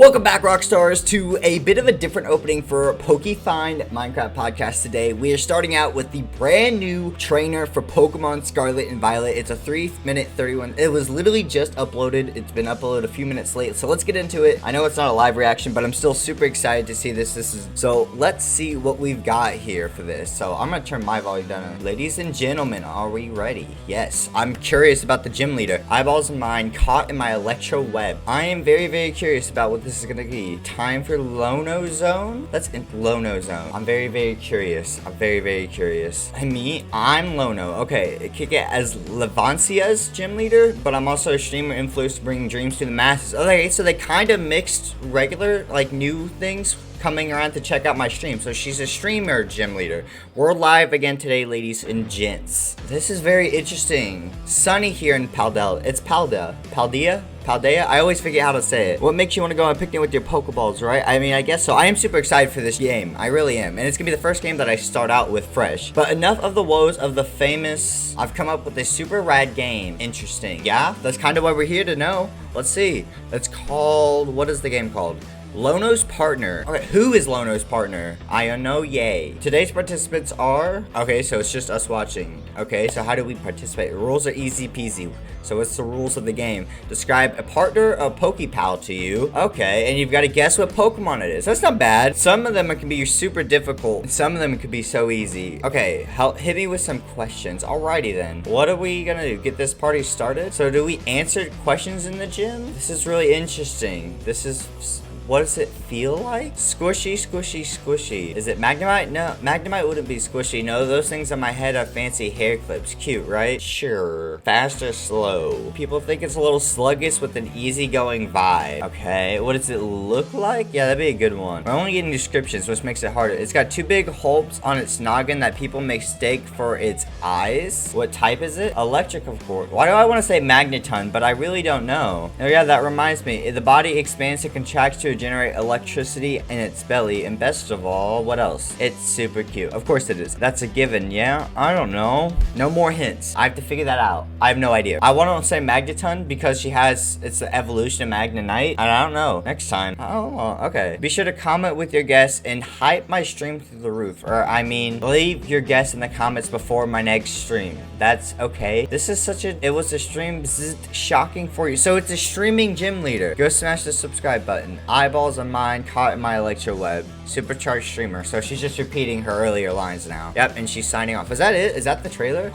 Welcome back, Rockstars, to a bit of a different opening for PokeFind Minecraft Podcasts today. We are starting out with the brand new trainer for Pokemon Scarlet and Violet. It's a 3-minute 31. It was literally just uploaded. It's been uploaded a few minutes late, so let's get into it. I know it's not a live reaction, but I'm still super excited to see this. So let's see what we've got here for this. So I'm gonna turn my volume down. Ladies and gentlemen, are we ready? Yes. I'm curious about the gym leader. Eyeballs in mine, caught in my electro web. I am very, very curious about what this is gonna be. Time for Lono Zone? That's in Lono Zone. I'm very, very curious. I'm very, very curious. I'm Lono. Okay, I kick it as Levancia's gym leader, but I'm also a streamer influencer bringing dreams to the masses. Okay, so they kind of mixed regular, like, new things coming around to check out my stream. So she's a streamer gym leader. We're live again today, ladies and gents. This is very interesting. Sunny here in Paldea. It's Paldea? I always forget how to say it. What makes you want to go on a picnic with your Pokeballs, right? I mean, I guess so. I am super excited for this game. I really am. And it's gonna be the first game that I start out with fresh. But enough of the woes of the famous. I've come up with a super rad game. Interesting. Yeah, that's kind of what we're here to know. Let's see. It's called, what is the game called? Lono's partner. Okay, who is Lono's partner? I don't know. Yay. Today's participants are... Okay, so it's just us watching. Okay, so how do we participate? The rules are easy peasy. So what's the rules of the game? Describe a partner of Pokepal to you. Okay, and you've got to guess what Pokemon it is. That's not bad. Some of them can be super difficult. Some of them could be so easy. Okay, hit me with some questions. Alrighty then. What are we gonna do? Get this party started? So do we answer questions in the gym? This is really interesting. This is... What does it feel like? Squishy, squishy, squishy. Is it Magnemite? No, Magnemite wouldn't be squishy. No, those things on my head are fancy hair clips. Cute, right? Sure. Fast or slow? People think it's a little sluggish with an easygoing vibe. Okay, what does it look like? Yeah, that'd be a good one. We're only getting descriptions, which makes it harder. It's got two big holes on its noggin that people mistake for its eyes. What type is it? Electric, of course. Why do I want to say Magneton, but I really don't know. Oh yeah, that reminds me. The body expands and contracts to generate electricity in its belly, and best of all, what else? It's super cute. Of course it is. That's a given. Yeah, I don't know. No more hints. I have to figure that out. I have no idea. I want to say Magneton because it's the evolution of Magnemite, and I don't know. Next time. Oh, okay. Be sure to comment with your guess and hype my stream through the roof. Or I mean, leave your guess in the comments before my next stream. That's okay. This is it was a stream shocking for you. So it's a streaming gym leader. Go smash the subscribe button. Eyeballs on mine, caught in my electro web. Supercharged streamer. So she's just repeating her earlier lines now. Yep, and she's signing off. Is that it? Is that the trailer?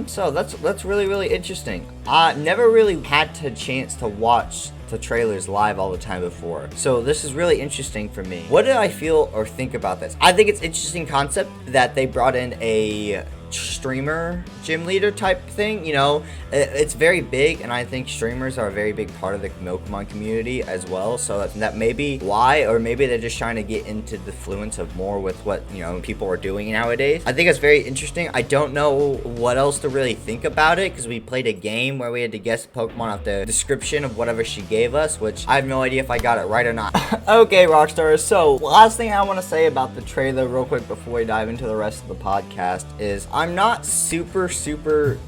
So that's really, really interesting. Never really had the chance to watch the trailers live all the time before. So this is really interesting for me. What did I feel or think about this? I think it's interesting concept that they brought in a streamer gym leader type thing. You know, it's very big, and I think streamers are a very big part of the Pokemon community as well. So that may be why, or maybe they're just trying to get into the fluence of more with what, you know, people are doing nowadays. I think it's very interesting. I don't know what else to really think about it because we played a game where we had to guess Pokemon off the description of whatever she gave us, which I have no idea if I got it right or not. Okay, Rockstars. So last thing I want to say about the trailer real quick before we dive into the rest of the podcast is I'm not super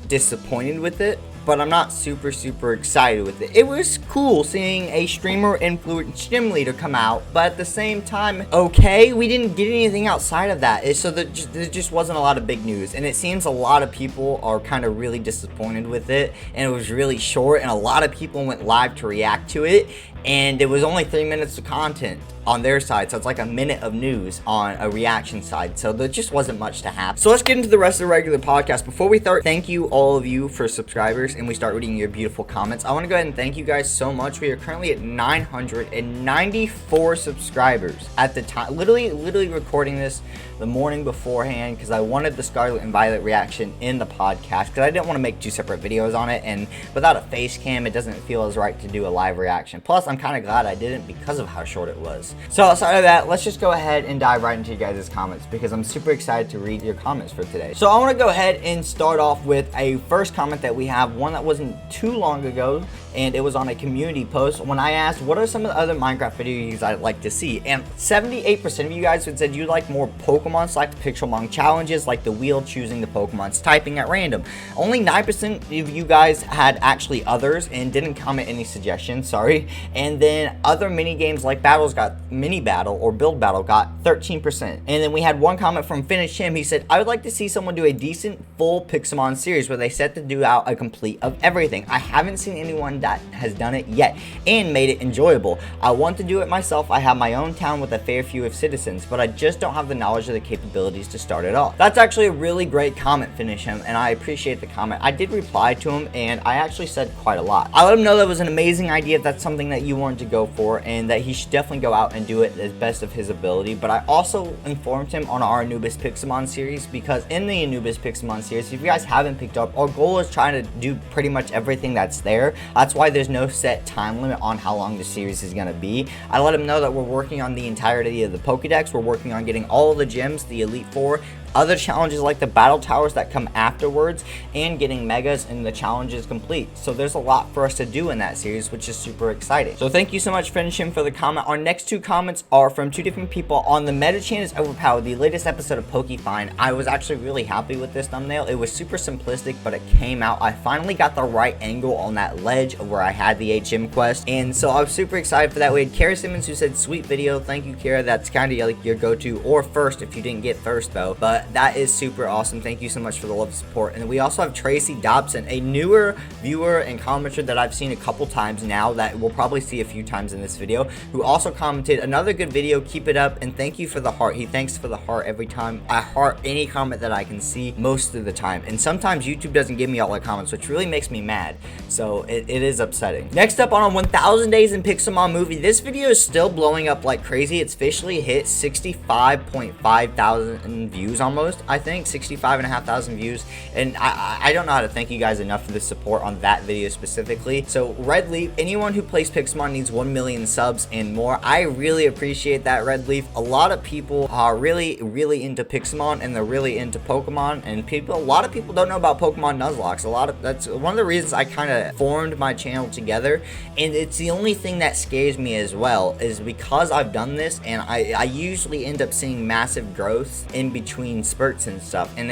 disappointed with it, but I'm not super excited with it. It was cool seeing a streamer influenced gym leader come out, but at the same time, okay, we didn't get anything outside of that. So there just wasn't a lot of big news, and it seems a lot of people are kind of really disappointed with it, and it was really short, and a lot of people went live to react to it, and it was only 3 minutes of content on their side, so it's like a minute of news on a reaction side, so there just wasn't much to happen. So let's get into the rest of the regular podcast. Before we start, thank you all of you for subscribers, and we start reading your beautiful comments. I want to go ahead and thank you guys so much. We are currently at 994 subscribers at the time. Literally recording this the morning beforehand because I wanted the Scarlet and Violet reaction in the podcast because I didn't want to make 2 separate videos on it, and without a face cam it doesn't feel as right to do a live reaction. Plus I'm kind of glad I didn't because of how short it was. So outside of that, let's just go ahead and dive right into you guys' comments because I'm super excited to read your comments for today. So I want to go ahead and start off with a first comment that we have, one that wasn't too long ago, and it was on a community post when I asked what are some of the other Minecraft videos I'd like to see, and 78% of you guys had said you like more Pokemon select Pixelmon challenges like the wheel choosing the Pokemons typing at random. Only 9% of you guys had actually others and didn't comment any suggestions, sorry, And then other mini games like battles got mini battle or build battle got 13%. And then we had one comment from Finish Him. He said, I would like to see someone do a decent full Pokemon series where they set to do out a complete of everything. I haven't seen anyone that has done it yet and made it enjoyable. I want to do it myself. I have my own town with a fair few of citizens, but I just don't have the knowledge or the capabilities to start it off. That's actually a really great comment, Finish Him, and I appreciate the comment. I did reply to him, and I actually said quite a lot. I let him know that was an amazing idea if that's something that you wanted to go for, and that he should definitely go out and do it as best of his ability. But I also informed him on our Anubis Pixelmon series, because in the Anubis Pixelmon series, if you guys haven't picked up, our goal is trying to do pretty much everything that's there. That's why there's no set time limit on how long the series is going to be. I let him know that we're working on the entirety of the Pokedex. We're working on getting all of the gems, the Elite Four, other challenges like the battle towers that come afterwards, and getting megas and the challenges complete. So there's a lot for us to do in that series, which is super exciting. So thank you so much, Finish Him, for the comment. Our next two comments are from two different people on the Metachan is Overpowered, the latest episode of PokeFind. I was actually really happy with this thumbnail. It was super simplistic, but it came out. I finally got the right angle on that ledge where I had the HM quest, and so I was super excited for that. We had Kara Simmons who said, sweet video. Thank you, Kara. That's kind of like your go-to, or first if you didn't get first though. But that is super awesome. Thank you so much for the love and support. And we also have Tracy Dobson, a newer viewer and commenter that I've seen a couple times now, that we'll probably see a few times in this video, who also commented, another good video, keep it up, and thank you for the heart. He thanks for the heart every time. I heart any comment that I can see most of the time, and sometimes YouTube doesn't give me all the comments, which really makes me mad, so it is upsetting. Next up on 1000 Days in Pixelmon Movie, this video is still blowing up like crazy. It's officially hit 65.5 thousand views almost. I think 65,500 views, and I don't know how to thank you guys enough for the support on that video specifically. So Red Leaf, anyone who plays Pixelmon needs 1 million subs and more. I really appreciate that, Red Leaf. A lot of people are really into Pixelmon, and they're really into Pokemon, and a lot of people don't know about Pokemon Nuzlocke. That's one of the reasons I kind of formed my channel together, and it's the only thing that scares me as well, is because I've done this, and I usually end up seeing massive growth in between spurts and stuff, and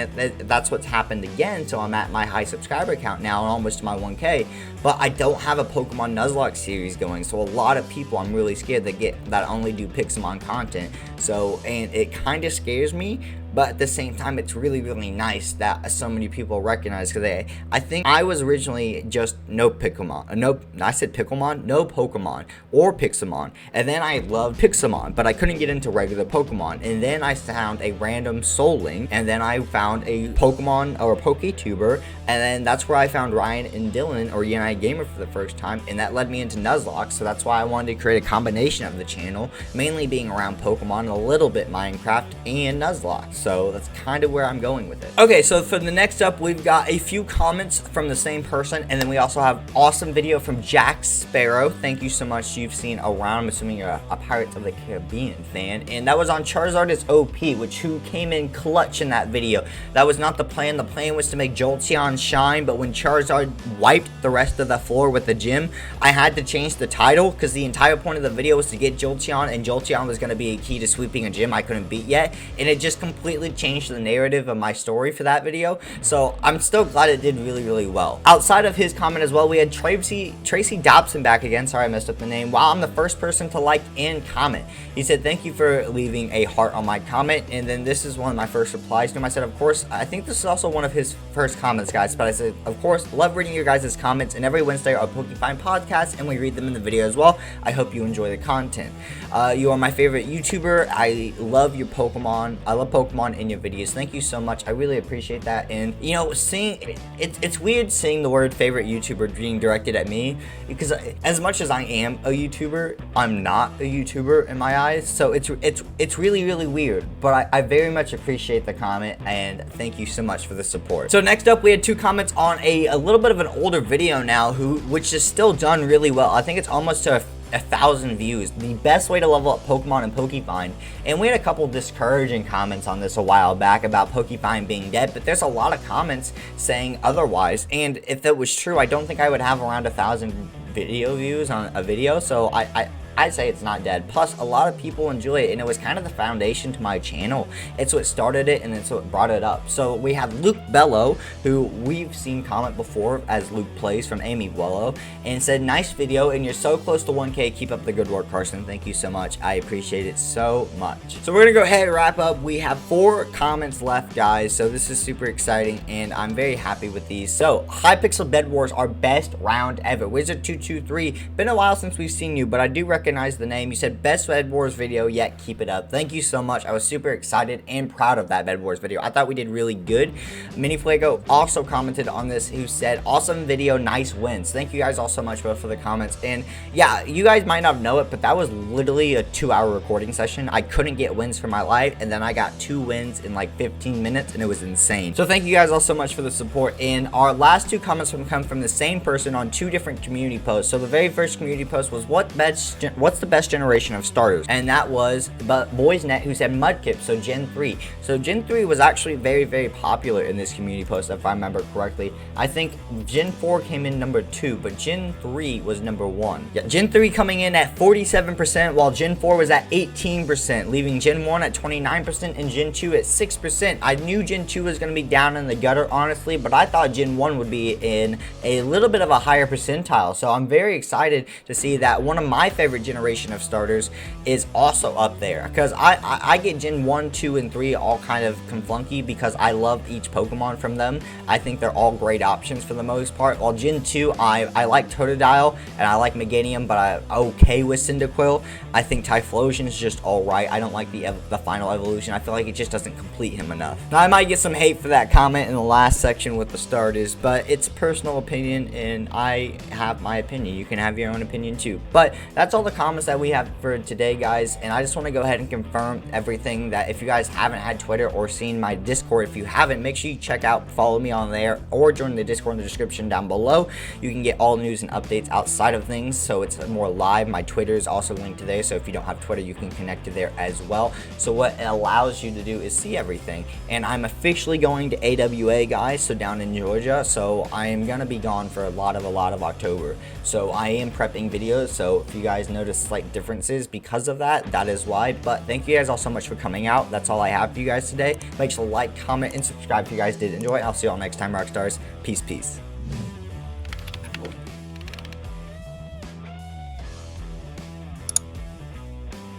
that's what's happened again. So I'm at my high subscriber count now and almost to my 1K, but I don't have a Pokemon Nuzlocke series going, so a lot of people, I'm really scared that only do Pixelmon content. So, and it kind of scares me, but at the same time, it's really nice that so many people recognize, because I think I was originally just no Pokemon, no Pokemon or Pixelmon, and then I loved Pixelmon, but I couldn't get into regular Pokemon, and then I found a random Soul Link, and then I found a Pokemon or a PokeTuber, and then that's where I found Ryan and Dylan, or United Gamer, for the first time, and that led me into Nuzlocke. So that's why I wanted to create a combination of the channel, mainly being around Pokemon and a little bit Minecraft and Nuzlocke. So that's kind of where I'm going with it. Okay, so for the next up, we've got a few comments from the same person, and then we also have awesome video from Jack Sparrow. Thank you so much. You've seen around, I'm assuming you're a Pirates of the Caribbean fan, and that was on Charizard is OP, who came in clutch in that video. That was not the plan. The plan was to make Jolteon shine, but when Charizard wiped the rest of the floor with the gym, I had to change the title, because the entire point of the video was to get Jolteon, and Jolteon was going to be a key to sweeping a gym I couldn't beat yet, and it just completely changed the narrative of my story for that video. So I'm still glad it did really well. Outside of his comment as well, we had Tracy Dobson back again. Sorry I messed up the name. Wow, I'm the first person to like and comment. He said, thank you for leaving a heart on my comment, and then this is one of my first replies to him. I said, of course, I think this is also one of his first comments, guys, but I said, of course, love reading your guys' comments, and every Wednesday our PokeFind podcast, and we read them in the video as well. I hope you enjoy the content. You are my favorite YouTuber. I love your Pokemon. I love Pokemon in your videos. Thank you so much. I really appreciate that. And you know, it's weird seeing the word favorite YouTuber being directed at me, because as much as I am a YouTuber, I'm not a YouTuber in my eyes. So it's really weird, but I very much appreciate the comment, and thank you so much for the support. So next up, we had two comments on a little bit of an older video now, which is still done really well. I think it's almost to 1,000 views. The best way to level up Pokemon in PokeFind. And we had a couple discouraging comments on this a while back about PokeFind being dead, but there's a lot of comments saying otherwise. And if that was true, I don't think I would have around 1,000 video views on a video. So I'd say it's not dead. Plus, a lot of people enjoy it, and it was kind of the foundation to my channel. It's what started it, and it's what brought it up. So we have Luke Bello, who we've seen comment before as Luke Plays from Amy Wello, and said, nice video, and you're so close to 1K. Keep up the good work, Carson. Thank you so much. I appreciate it so much. So we're gonna go ahead and wrap up. We have 4 comments left, guys, so this is super exciting, and I'm very happy with these. So Hypixel Bed Wars, our best round ever. Wizard223, been a while since we've seen you, but I do recognize the name. You said best Bed Wars video yet, keep it up. Thank you so much. I was super excited and proud of that Bed Wars video. I thought we did really good. Mini Fuego also commented on this, who said awesome video, nice wins. Thank you guys all so much both for the comments. And yeah, you guys might not know it, but that was literally a 2-hour recording session. I couldn't get wins for my life, and then I got 2 wins in like 15 minutes, and it was insane. So thank you guys all so much for the support. And our last 2 comments come from the same person on 2 different community posts. So the very first community post was what's the best generation of starters, and that was BoysNet, who said Mudkip, so Gen 3. So Gen 3 was actually very, very popular in this community post, if I remember correctly. I think Gen 4 came in number 2, but Gen 3 was number 1. Yeah, Gen 3 coming in at 47%, while Gen 4 was at 18%, leaving Gen 1 at 29% and Gen 2 at 6%. I knew Gen 2 was going to be down in the gutter, honestly, but I thought Gen 1 would be in a little bit of a higher percentile. So I'm very excited to see that one of my favorite generation of starters is also up there, because I get Gen 1, 2, and 3 all kind of conflunky because I love each Pokemon from them. I think they're all great options for the most part. While Gen 2, I like Totodile and I like Meganium, but I'm okay with Cyndaquil. I think Typhlosion is just alright. I don't like the final evolution. I feel like it just doesn't complete him enough. Now, I might get some hate for that comment in the last section with the starters, but it's personal opinion, and I have my opinion. You can have your own opinion too. But that's all the comments that we have for today, guys, and I just want to go ahead and confirm everything, that if you guys haven't had Twitter or seen my Discord, if you haven't, make sure you check out, follow me on there, or join the Discord in the description down below. You can get all news and updates outside of things, so it's more live. My Twitter is also linked to there, so if you don't have Twitter, you can connect to there as well. So what it allows you to do is see everything. And I'm officially going to AWA, guys, so down in Georgia, so I am gonna be gone for a lot of October. So I am prepping videos, so if you guys notice slight differences because of that, that is why. But thank you guys all so much for coming out. That's all I have for you guys today. Make sure to like, comment, and subscribe if you guys did enjoy. I'll see you all next time, Rockstars. Peace.